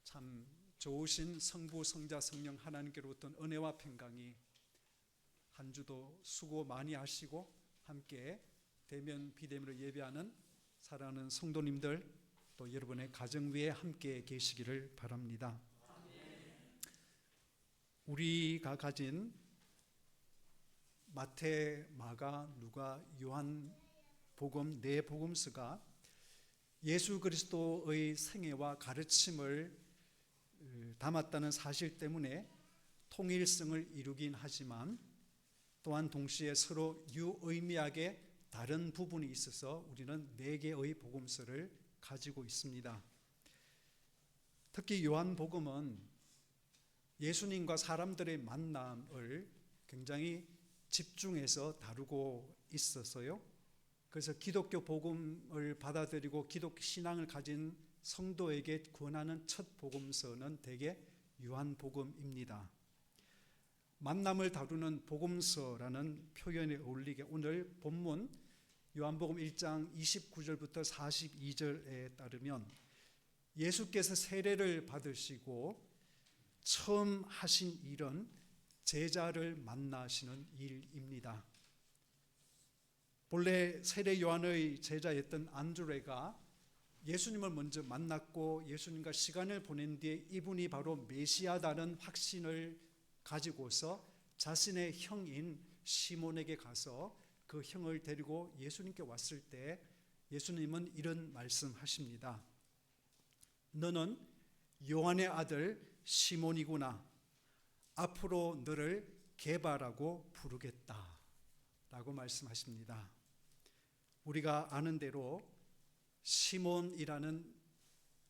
참 좋으신 성부, 성자, 성령 하나님께로부터 은혜와 평강이 한 주도 수고 많이 하시고 함께 대면 비대면으로 예배하는 사랑하는 성도님들 또 여러분의 가정 위에 함께 계시기를 바랍니다. 우리가 가진 마태, 마가, 누가, 요한 복음 네 복음서가 예수 그리스도의 생애와 가르침을 담았다는 사실 때문에 통일성을 이루긴 하지만 또한 동시에 서로 유의미하게 다른 부분이 있어서 우리는 네 개의 복음서를 가지고 있습니다. 특히 요한복음은 예수님과 사람들의 만남을 굉장히 집중해서 다루고 있었어요. 그래서 기독교 복음을 받아들이고 기독교 신앙을 가진 성도에게 권하는 첫 복음서는 대개 요한복음입니다. 만남을 다루는 복음서라는 표현에 어울리게 오늘 본문 요한복음 1장 29절부터 42절에 따르면 예수께서 세례를 받으시고 처음 하신 일은 제자를 만나시는 일입니다. 본래 세례 요한의 제자였던 안드레가 예수님을 먼저 만났고 예수님과 시간을 보낸 뒤에 이분이 바로 메시아다는 확신을 가지고서 자신의 형인 시몬에게 가서 그 형을 데리고 예수님께 왔을 때 예수님은 이런 말씀하십니다. 너는 요한의 아들 시몬이구나. 앞으로 너를 게바라고 부르겠다 라고 말씀하십니다. 우리가 아는 대로 시몬이라는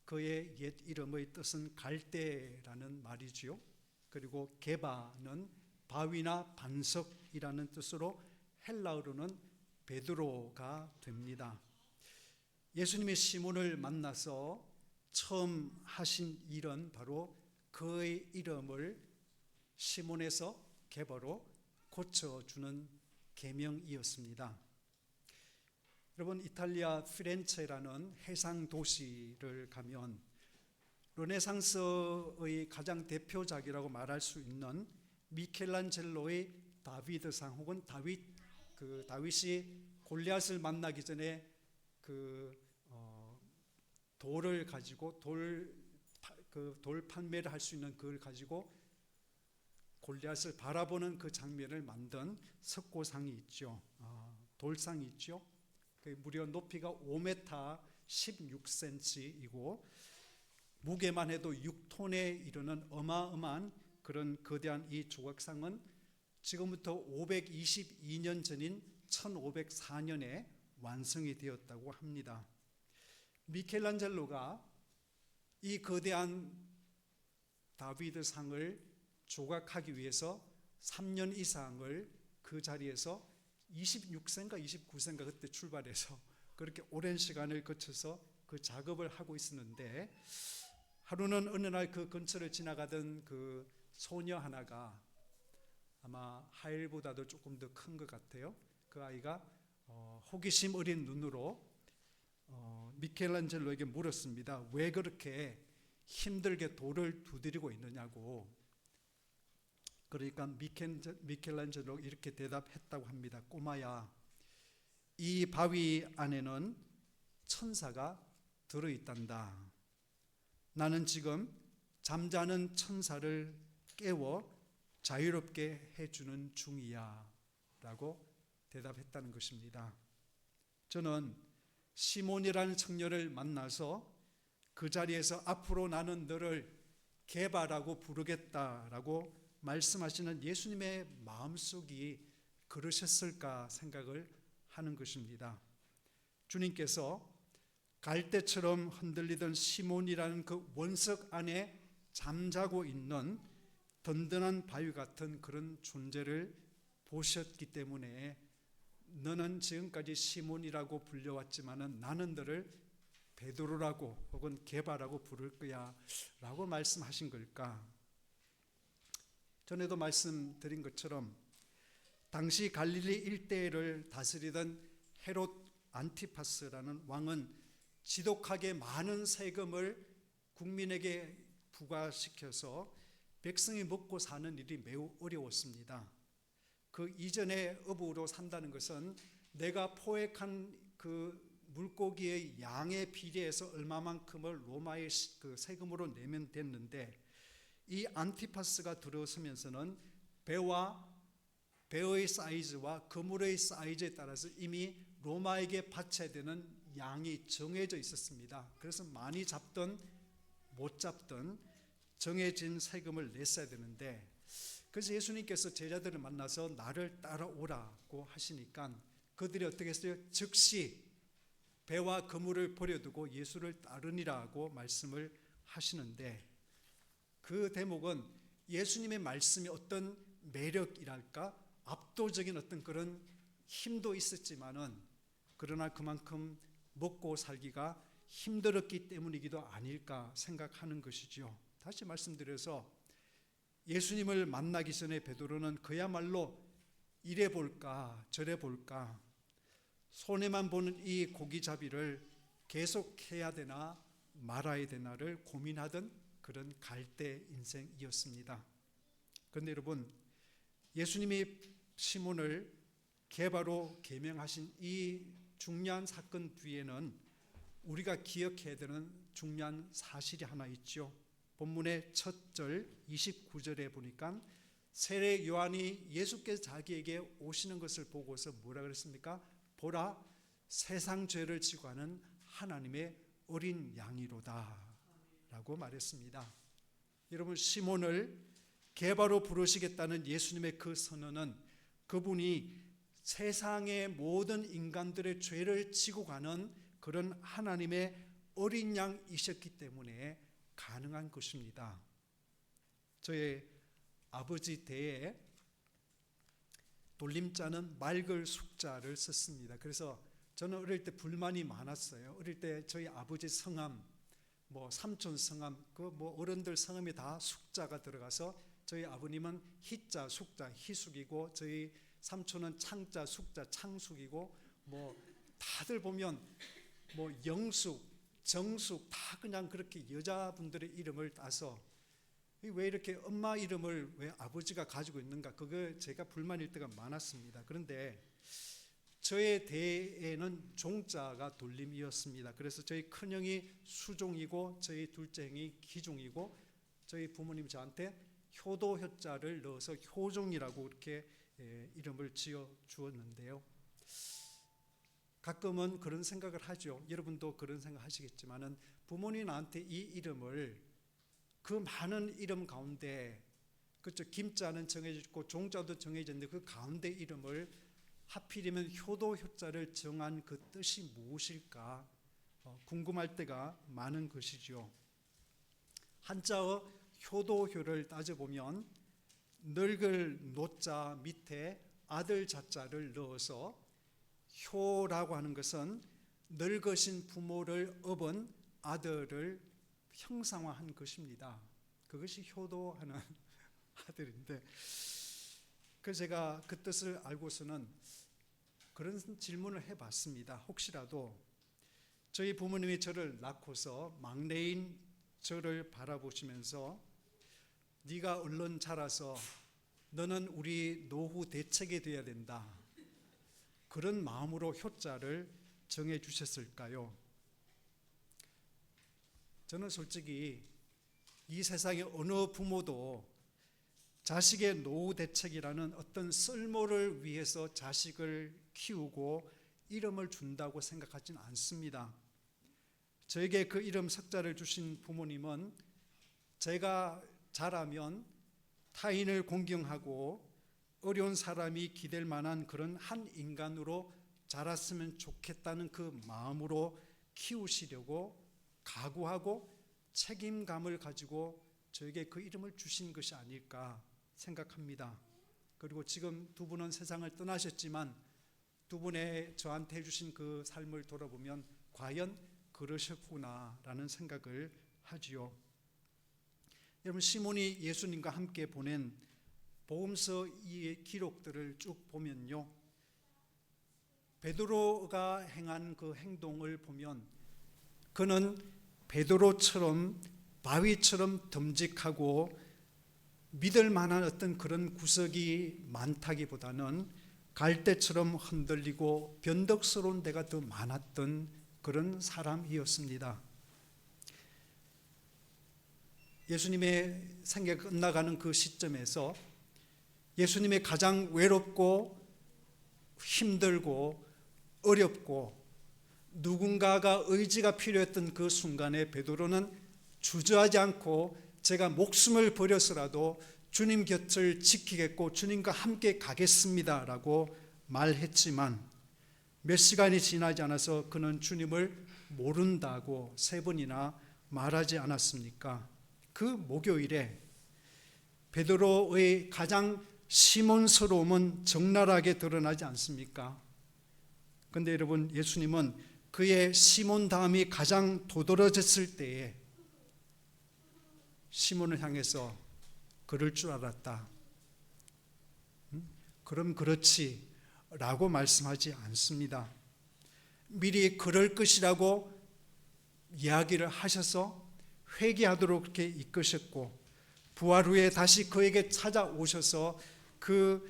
그의 옛 이름의 뜻은 갈대라는 말이지요. 그리고 게바는 바위나 반석이라는 뜻으로 헬라어로는 베드로가 됩니다. 예수님이 시몬을 만나서 처음 하신 일은 바로 그의 이름을 시몬에서 게바로 고쳐주는 계명이었습니다. 여러분, 이탈리아 피렌체라는 해상 도시를 가면 르네상스의 가장 대표작이라고 말할 수 있는 미켈란젤로의 다비드상 혹은 다윗이 골리앗을 만나기 전에 돌을 가지고 돌 판매를 할 수 있는 그걸 가지고 골리앗을 바라보는 그 장면을 만든 석고상이 있죠. 돌상이 있죠. 무려 높이가 5m 16cm이고 무게만 해도 6톤에 이르는 어마어마한 그런 거대한 이 조각상은 지금부터 522년 전인 1504년에 완성이 되었다고 합니다. 미켈란젤로가 이 거대한 다비드상을 조각하기 위해서 3년 이상을 그 자리에서 26세인가 29세인가 그때 출발해서 그렇게 오랜 시간을 거쳐서 그 작업을 하고 있었는데 하루는 어느 날 그 근처를 지나가던 그 소녀 하나가 아마 하엘보다도 조금 더 큰 것 같아요. 그 아이가 호기심 어린 눈으로 미켈란젤로에게 물었습니다. 왜 그렇게 힘들게 돌을 두드리고 있느냐고. 그러니까 미켈란젤로가 이렇게 대답했다고 합니다. 꼬마야, 이 바위 안에는 천사가 들어있단다. 나는 지금 잠자는 천사를 깨워 자유롭게 해주는 중이야 라고 대답했다는 것입니다. 저는 시몬이라는 청년을 만나서 그 자리에서 앞으로 나는 너를 게바라고 부르겠다라고 말씀하시는 예수님의 마음속이 그러셨을까 생각을 하는 것입니다. 주님께서 갈대처럼 흔들리던 시몬이라는 그 원석 안에 잠자고 있는 든든한 바위 같은 그런 존재를 보셨기 때문에 너는 지금까지 시몬이라고 불려왔지만은 나는 너를 베드로라고 혹은 게바라고 부를 거야 라고 말씀하신 걸까? 전에도 말씀드린 것처럼 당시 갈릴리 일대를 다스리던 헤롯 안티파스라는 왕은 지독하게 많은 세금을 국민에게 부과시켜서 백성이 먹고 사는 일이 매우 어려웠습니다. 그 이전에 어부로 산다는 것은 내가 포획한 그 물고기의 양에 비례해서 얼마만큼을 로마의 그 세금으로 내면 됐는데, 이 안티파스가 들어서면서는 배의 사이즈와 그물의 사이즈에 따라서 이미 로마에게 바쳐야 되는 양이 정해져 있었습니다. 그래서 많이 잡든 못 잡든 정해진 세금을 냈어야 되는데, 그래서 예수님께서 제자들을 만나서 나를 따라오라고 하시니까 그들이 어떻게 했어요? 즉시 배와 그물을 버려두고 예수를 따르니라고 말씀을 하시는데, 그 대목은 예수님의 말씀이 어떤 매력이랄까 압도적인 어떤 그런 힘도 있었지만은, 그러나 그만큼 먹고 살기가 힘들었기 때문이기도 아닐까 생각하는 것이죠. 다시 말씀드려서 예수님을 만나기 전에 베드로는 그야말로 이래 볼까 저래 볼까, 손에만 보는 이 고기잡이를 계속해야 되나 말아야 되나를 고민하던 그런 갈대 인생이었습니다. 그런데 여러분, 예수님이 시몬을 게바로 계명하신 이 중요한 사건 뒤에는 우리가 기억해야 되는 중요한 사실이 하나 있죠. 본문의 첫 절 29절에 보니까 세례 요한이 예수께서 자기에게 오시는 것을 보고서 뭐라 그랬습니까? 보라, 세상 죄를 지고 가는 하나님의 어린 양이로다 라고 말했습니다. 여러분, 시몬을 게바로 부르시겠다는 예수님의 그 선언은 그분이 세상의 모든 인간들의 죄를 지고 가는 그런 하나님의 어린 양이셨기 때문에 가능한 것입니다. 저의 아버지 때에 돌림자는 맑을 숙자를 썼습니다. 그래서 저는 어릴 때 불만이 많았어요. 어릴 때 저희 아버지 성함, 삼촌 성함, 어른들 성함이 다 숙자가 들어가서 저희 아버님은 희자 숙자 희숙이고, 저희 삼촌은 창자 숙자 창숙이고, 다들 보면 영숙, 정숙 다 그냥 그렇게 여자분들의 이름을 따서 왜 이렇게 엄마 이름을 왜 아버지가 가지고 있는가, 그거 제가 불만일 때가 많았습니다. 그런데 저의 대에는 종자가 돌림이었습니다. 그래서 저희 큰형이 수종이고 저희 둘째 형이 기종이고, 저희 부모님이 저한테 효도 효자를 넣어서 효종이라고 이렇게 이름을 지어 주었는데요. 가끔은 그런 생각을 하죠. 여러분도 그런 생각 하시겠지만은, 부모님이 나한테 이 이름을 그 많은 이름 가운데, 그렇죠, 김자는 정해져 있고 종자도 정해져 있는데 그 가운데 이름을 하필이면 효도 효자를 정한 그 뜻이 무엇일까 궁금할 때가 많은 것이죠. 한자어 효도효를 따져보면 늙을 노자 밑에 아들 자자를 넣어서, 효라고 하는 것은 늙으신 부모를 업은 아들을 형상화한 것입니다. 그것이 효도하는 아들인데, 그래서 제가 그 뜻을 알고서는 그런 질문을 해봤습니다. 혹시라도 저희 부모님이 저를 낳고서 막내인 저를 바라보시면서 네가 얼른 자라서 너는 우리 노후 대책이 되어야 된다, 그런 마음으로 효자를 정해 주셨을까요? 저는 솔직히 이 세상의 어느 부모도 자식의 노후 대책이라는 어떤 쓸모를 위해서 자식을 키우고 이름을 준다고 생각하지는 않습니다. 저에게 그 이름 석자를 주신 부모님은 제가 자라면 타인을 공경하고 어려운 사람이 기댈 만한 그런 한 인간으로 자랐으면 좋겠다는 그 마음으로 키우시려고 각오하고 책임감을 가지고 저에게 그 이름을 주신 것이 아닐까 생각합니다. 그리고 지금 두 분은 세상을 떠나셨지만 두 분의 저한테 해주신 그 삶을 돌아보면 과연 그러셨구나라는 생각을 하지요. 여러분, 시몬이 예수님과 함께 보낸 복음서 이 기록들을 쭉 보면요, 베드로가 행한 그 행동을 보면 그는 베드로처럼 바위처럼 듬직하고 믿을 만한 어떤 그런 구석이 많다기보다는 갈대처럼 흔들리고 변덕스러운 데가 더 많았던 그런 사람이었습니다. 예수님의 생애가 끝나가는 그 시점에서 예수님의 가장 외롭고 힘들고 어렵고 누군가가 의지가 필요했던 그 순간에 베드로는 주저하지 않고 제가 목숨을 버려서라도 주님 곁을 지키겠고 주님과 함께 가겠습니다 라고 말했지만 몇 시간이 지나지 않아서 그는 주님을 모른다고 3번이나 말하지 않았습니까? 그 목요일에 베드로의 가장 시몬스러움은 적나라하게 드러나지 않습니까? 그런데 여러분, 예수님은 그의 시몬다움이 가장 도드라졌을 때에 시몬을 향해서 그럴 줄 알았다, 그럼 그렇지 라고 말씀하지 않습니다. 미리 그럴 것이라고 이야기를 하셔서 회개하도록 그렇게 이끄셨고, 부활 후에 다시 그에게 찾아오셔서 그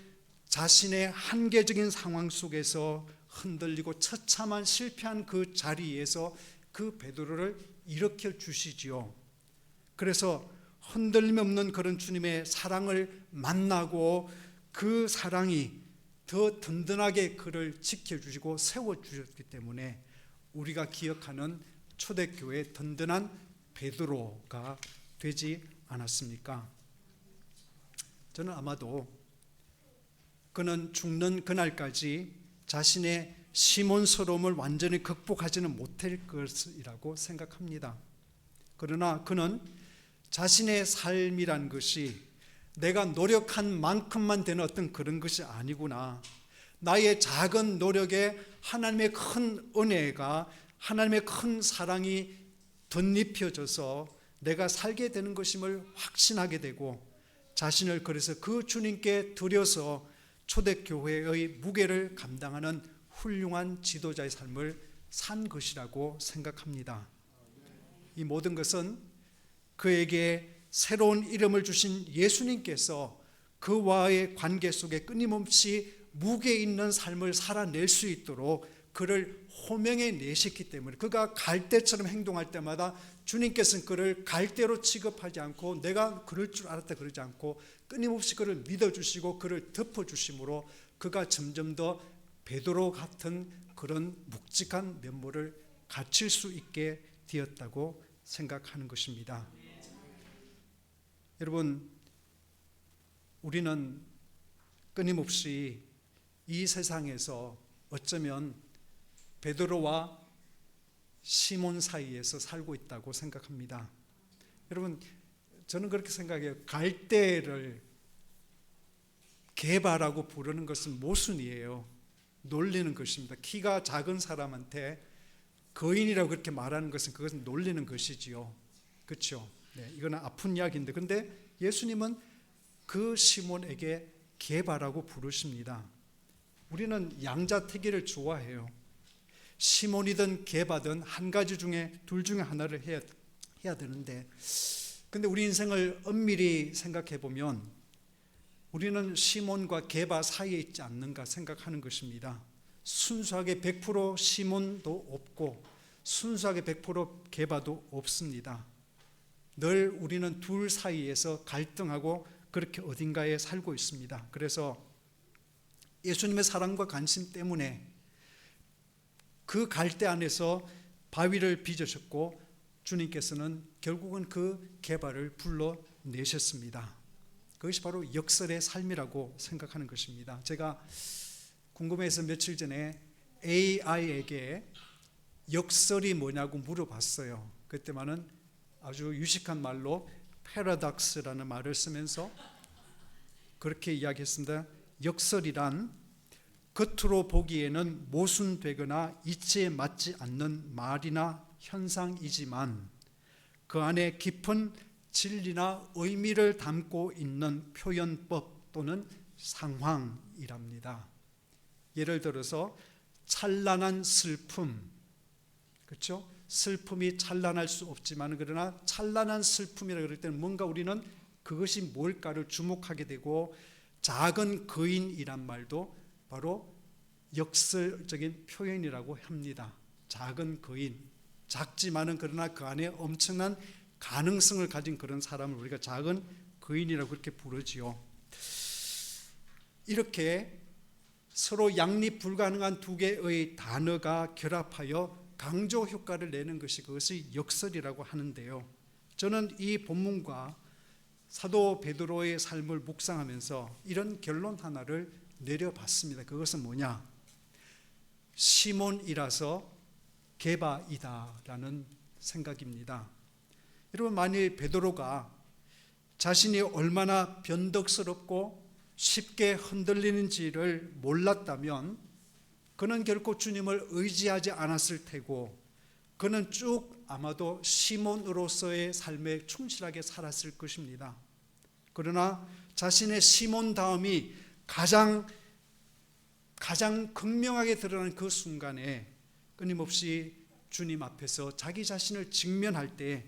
자신의 한계적인 상황 속에서 흔들리고 처참한 실패한 그 자리에서 그 베드로를 일으켜 주시지요. 그래서 흔들림 없는 그런 주님의 사랑을 만나고 그 사랑이 더 든든하게 그를 지켜주시고 세워주셨기 때문에 우리가 기억하는 초대교회의 든든한 베드로가 되지 않았습니까? 저는 아마도 그는 죽는 그날까지 자신의 시몬스러움을 완전히 극복하지는 못할 것이라고 생각합니다. 그러나 그는 자신의 삶이란 것이 내가 노력한 만큼만 되는 어떤 그런 것이 아니구나, 나의 작은 노력에 하나님의 큰 은혜가, 하나님의 큰 사랑이 덧입혀져서 내가 살게 되는 것임을 확신하게 되고, 자신을 그래서 그 주님께 드려서 초대교회의 무게를 감당하는 훌륭한 지도자의 삶을 산 것이라고 생각합니다. 이 모든 것은 그에게 새로운 이름을 주신 예수님께서 그와의 관계 속에 끊임없이 무게 있는 삶을 살아낼 수 있도록 그를 호명해 내셨기 때문에, 그가 갈대처럼 행동할 때마다 주님께서는 그를 갈대로 취급하지 않고 내가 그럴 줄 알았다 그러지 않고 끊임없이 그를 믿어주시고 그를 덮어주심으로 그가 점점 더 베드로 같은 그런 묵직한 면모를 갖출 수 있게 되었다고 생각하는 것입니다. 여러분, 우리는 끊임없이 이 세상에서 어쩌면 베드로와 시몬 사이에서 살고 있다고 생각합니다. 여러분, 저는 그렇게 생각해요. 갈대를 개바라고 부르는 것은 모순이에요. 놀리는 것입니다. 키가 작은 사람한테 거인이라고 그렇게 말하는 것은 그것은 놀리는 것이지요. 그렇죠? 네, 이거는 아픈 이야기인데, 근데 예수님은 그 시몬에게 게바라고 부르십니다. 우리는 양자택일을 좋아해요. 시몬이든 게바든 한 가지 중에 둘 중에 하나를 해야 되는데, 근데 우리 인생을 엄밀히 생각해 보면 우리는 시몬과 게바 사이에 있지 않는가 생각하는 것입니다. 순수하게 100% 시몬도 없고 순수하게 100% 게바도 없습니다. 늘 우리는 둘 사이에서 갈등하고 그렇게 어딘가에 살고 있습니다. 그래서 예수님의 사랑과 관심 때문에 그 갈대 안에서 바위를 빚으셨고 주님께서는 결국은 그 게바를 불러내셨습니다. 그것이 바로 역설의 삶이라고 생각하는 것입니다. 제가 궁금해서 며칠 전에 AI에게 역설이 뭐냐고 물어봤어요. 그때만은 아주 유식한 말로 패러독스라는 말을 쓰면서 그렇게 이야기했습니다. 역설이란 겉으로 보기에는 모순되거나 이치에 맞지 않는 말이나 현상이지만 그 안에 깊은 진리나 의미를 담고 있는 표현법 또는 상황이랍니다. 예를 들어서 찬란한 슬픔, 그렇죠? 슬픔이 찬란할 수 없지만, 그러나 찬란한 슬픔이라 그럴 때는 뭔가 우리는 그것이 뭘까를 주목하게 되고, 작은 거인이란 말도 바로 역설적인 표현이라고 합니다. 작은 거인, 작지만은 그러나 그 안에 엄청난 가능성을 가진 그런 사람을 우리가 작은 거인이라고 그렇게 부르지요. 이렇게 서로 양립 불가능한 두 개의 단어가 결합하여 강조 효과를 내는 것이, 그것이 역설이라고 하는데요. 저는 이 본문과 사도 베드로의 삶을 묵상하면서 이런 결론 하나를 내려봤습니다. 그것은 뭐냐? 시몬이라서 게바이다라는 생각입니다. 여러분, 만일 베드로가 자신이 얼마나 변덕스럽고 쉽게 흔들리는지를 몰랐다면 그는 결코 주님을 의지하지 않았을 테고, 그는 쭉 아마도 시몬으로서의 삶에 충실하게 살았을 것입니다. 그러나 자신의 시몬다움이 가장 극명하게 드러나는 그 순간에 끊임없이 주님 앞에서 자기 자신을 직면할 때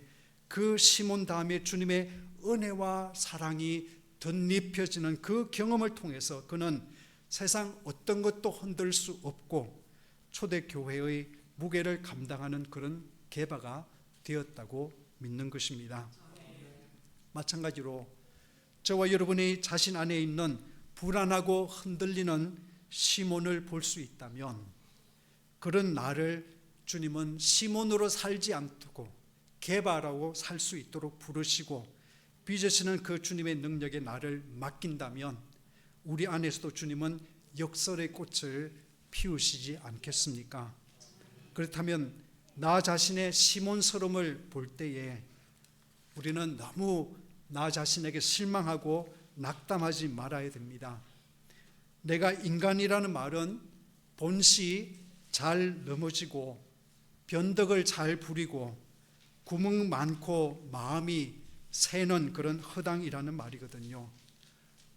그 시몬다움에 주님의 은혜와 사랑이 덧입혀지는 그 경험을 통해서 그는 세상 어떤 것도 흔들 수 없고 초대교회의 무게를 감당하는 그런 게바가 되었다고 믿는 것입니다. 마찬가지로 저와 여러분이 자신 안에 있는 불안하고 흔들리는 시몬을 볼 수 있다면, 그런 나를 주님은 시몬으로 살지 않고 게바라고 살 수 있도록 부르시고 빚으시는 그 주님의 능력에 나를 맡긴다면, 우리 안에서도 주님은 역설의 꽃을 피우시지 않겠습니까? 그렇다면 나 자신의 시몬스러움을 볼 때에 우리는 너무 나 자신에게 실망하고 낙담하지 말아야 됩니다. 내가 인간이라는 말은 본시 잘 넘어지고 변덕을 잘 부리고 구멍 많고 마음이 새는 그런 허당이라는 말이거든요.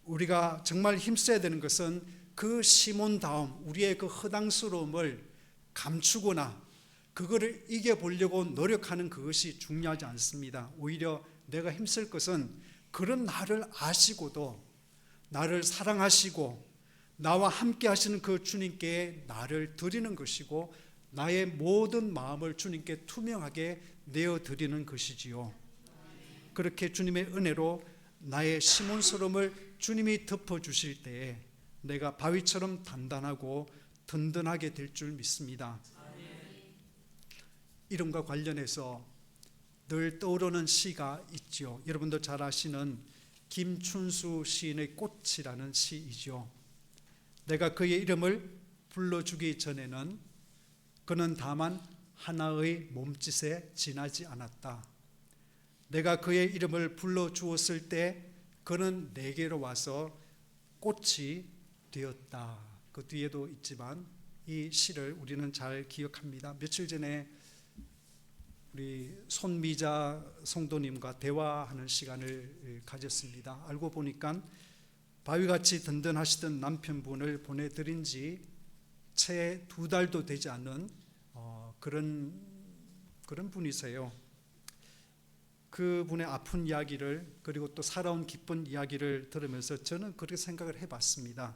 우리가 정말 힘써야 되는 것은 그 시몬다움, 우리의 그 허당스러움을 감추거나 그거를 이겨보려고 노력하는 그것이 중요하지 않습니다. 오히려 내가 힘쓸 것은 그런 나를 아시고도 나를 사랑하시고 나와 함께 하시는 그 주님께 나를 드리는 것이고, 나의 모든 마음을 주님께 투명하게 내어드리는 것이지요. 그렇게 주님의 은혜로 나의 시몬스러움을 주님이 덮어주실 때에 내가 바위처럼 단단하고 든든하게 될 줄 믿습니다. 이름과 관련해서 늘 떠오르는 시가 있죠. 여러분도 잘 아시는 김춘수 시인의 꽃이라는 시이죠. 내가 그의 이름을 불러주기 전에는 그는 다만 하나의 몸짓에 지나지 않았다. 내가 그의 이름을 불러주었을 때 그는 내게로 와서 꽃이 되었다. 그 뒤에도 있지만 이 시를 우리는 잘 기억합니다. 며칠 전에 우리 손미자 성도님과 대화하는 시간을 가졌습니다. 알고 보니까 바위같이 든든하시던 남편분을 보내드린 지 채 2달도 되지 않은 그런 분이세요. 그분의 아픈 이야기를, 그리고 또 살아온 기쁜 이야기를 들으면서 저는 그렇게 생각을 해봤습니다.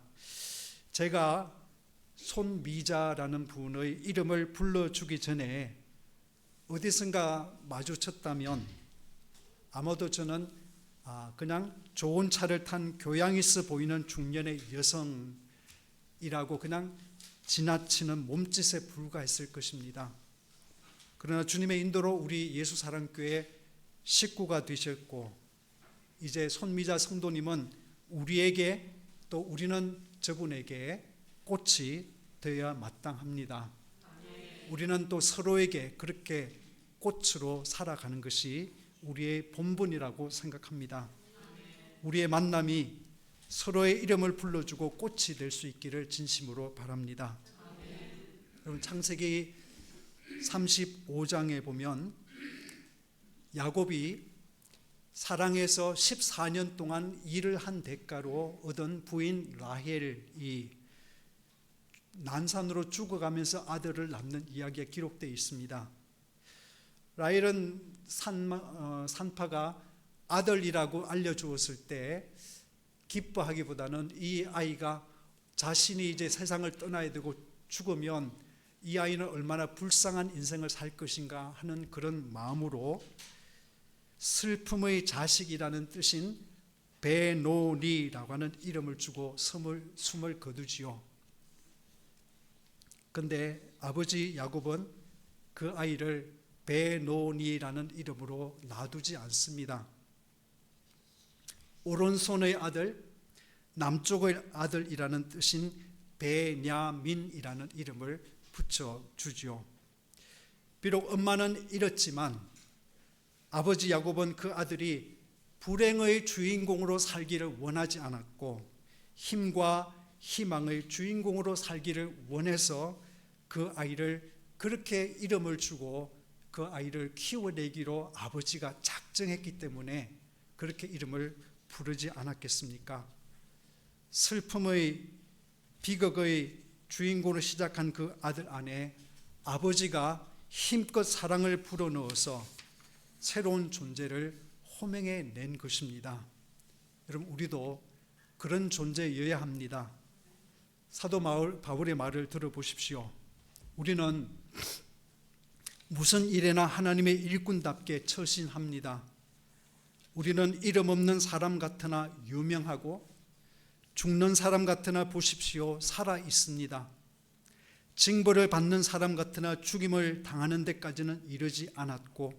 제가 손미자라는 분의 이름을 불러주기 전에 어디선가 마주쳤다면 아마도 저는 그냥 좋은 차를 탄 교양 있어 보이는 중년의 여성이라고 그냥 지나치는 몸짓에 불과했을 것입니다. 그러나 주님의 인도로 우리 예수사랑교회 식구가 되셨고, 이제 손미자 성도님은 우리에게, 또 우리는 저분에게 꽃이 되어야 마땅합니다. 우리는 또 서로에게 그렇게 꽃으로 살아가는 것이 우리의 본분이라고 생각합니다. 우리의 만남이 서로의 이름을 불러주고 꽃이 될 수 있기를 진심으로 바랍니다. 여러분, 창세기 35장에 보면 야곱이 사랑해서 14년 동안 일을 한 대가로 얻은 부인 라헬이 난산으로 죽어가면서 아들을 낳는 이야기가 기록되어 있습니다. 라헬은 산파가 아들이라고 알려주었을 때 기뻐하기보다는 이 아이가 자신이 이제 세상을 떠나야 되고 죽으면 이 아이는 얼마나 불쌍한 인생을 살 것인가 하는 그런 마음으로 슬픔의 자식이라는 뜻인 베노니라고 하는 이름을 주고 숨을 거두지요. 그런데 아버지 야곱은 그 아이를 베노니라는 이름으로 놔두지 않습니다. 오른손의 아들, 남쪽의 아들이라는 뜻인 베냐민이라는 이름을 붙여주죠. 비록 엄마는 잃었지만 아버지 야곱은 그 아들이 불행의 주인공으로 살기를 원하지 않았고 힘과 희망의 주인공으로 살기를 원해서 그 아이를 그렇게 이름을 주고 그 아이를 키워내기로 아버지가 작정했기 때문에 그렇게 이름을 부르지 않았겠습니까? 슬픔의 비극의 주인공으로 시작한 그 아들 안에 아버지가 힘껏 사랑을 불어넣어서 새로운 존재를 호명해 낸 것입니다. 여러분, 우리도 그런 존재여야 합니다. 사도 바울의 말을 들어보십시오. 우리는 무슨 일에나 하나님의 일꾼답게 처신합니다. 우리는 이름 없는 사람 같으나 유명하고 죽는 사람 같으나 보십시오, 살아 있습니다. 징벌을 받는 사람 같으나 죽임을 당하는 데까지는 이르지 않았고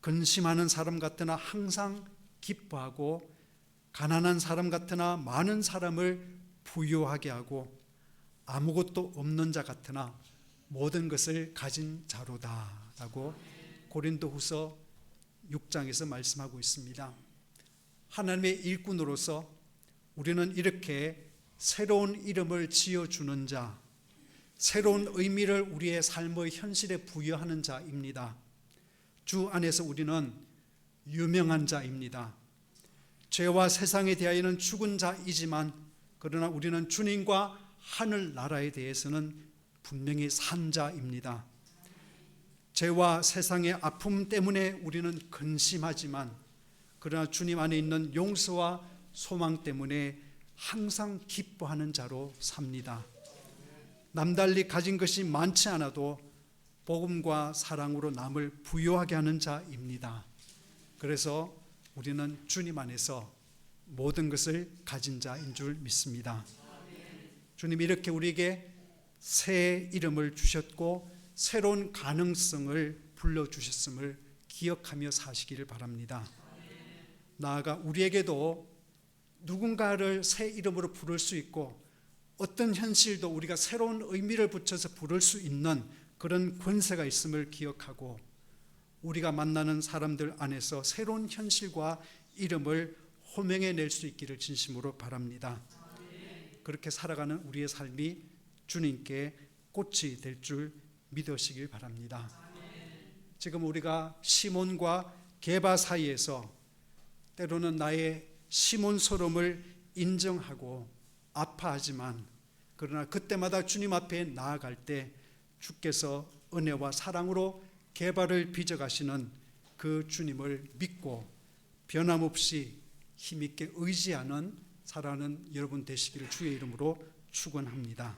근심하는 사람 같으나 항상 기뻐하고 가난한 사람 같으나 많은 사람을 부유하게 하고 아무것도 없는 자 같으나 모든 것을 가진 자로다 라고 고린도후서 6장에서 말씀하고 있습니다. 하나님의 일꾼으로서 우리는 이렇게 새로운 이름을 지어주는 자, 새로운 의미를 우리의 삶의 현실에 부여하는 자입니다. 주 안에서 우리는 유명한 자입니다. 죄와 세상에 대하여는 죽은 자이지만 그러나 우리는 주님과 하늘나라에 대해서는 분명히 산 자입니다. 죄와 세상의 아픔 때문에 우리는 근심하지만 그러나 주님 안에 있는 용서와 소망 때문에 항상 기뻐하는 자로 삽니다. 남달리 가진 것이 많지 않아도 복음과 사랑으로 남을 부유하게 하는 자입니다. 그래서 우리는 주님 안에서 모든 것을 가진 자인 줄 믿습니다. 주님이 이렇게 우리에게 새 이름을 주셨고 새로운 가능성을 불러주셨음을 기억하며 사시기를 바랍니다. 나아가 우리에게도 누군가를 새 이름으로 부를 수 있고 어떤 현실도 우리가 새로운 의미를 붙여서 부를 수 있는 그런 권세가 있음을 기억하고 우리가 만나는 사람들 안에서 새로운 현실과 이름을 호명해낼 수 있기를 진심으로 바랍니다. 그렇게 살아가는 우리의 삶이 주님께 꽃이 될 줄 믿으시길 바랍니다. 지금 우리가 시몬과 게바 사이에서 때로는 나의 시몬스러움을 인정하고 아파하지만 그러나 그때마다 주님 앞에 나아갈 때 주께서 은혜와 사랑으로 게바를 빚어가시는 그 주님을 믿고 변함없이 힘있게 의지하는 살아가는 여러분 되시기를 주의 이름으로 축원합니다.